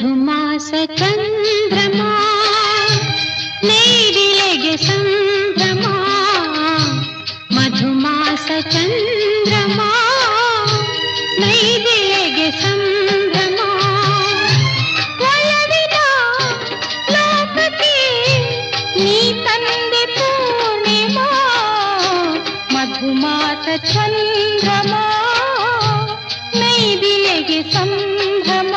ಮಧುಮಾಸ ಚಂದ್ರಮ ನೈದಿಲೆಗೆ ಸಂಭ್ರಮ ಮಧುಮಾಸ ಚಂದ್ರಮ ನೈದಿಲೆಗೆ ಸಂಭ್ರಮ ಒಲವಿನ ಲೋಕಕ್ಕೆ ನೀ ತಂದೆ ಪೂರ್ಣಿಮಾ ಮಧುಮಾಸ ಚಂದ್ರಮ ನೈದಿಲೆಗೆ ಸಂಭ್ರಮ